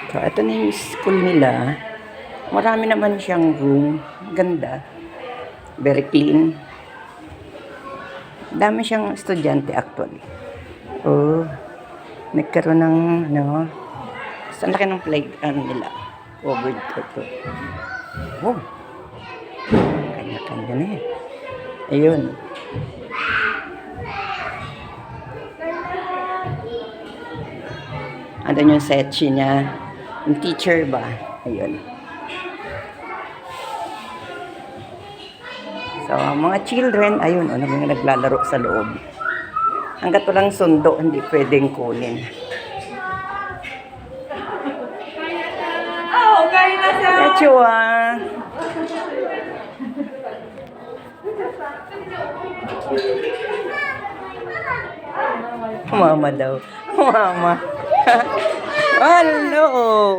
So, ito na yung school nila. Marami naman siyang room. Ganda. Very clean. Dami siyang estudyante actually. Oh, nagkaroon ng, ano, saan laki ng play, nila. Covered ko to. Oh, kanya-kanya na eh. Ayun. Andun yung setchi niya. Yung teacher ba? Ayun. So, mga children, ayun, naglalaro sa loob. Hanggat walang sundo, hindi pwedeng kunin. Oh, kayo na siya! Kachua! Mama daw. Mama. Hello!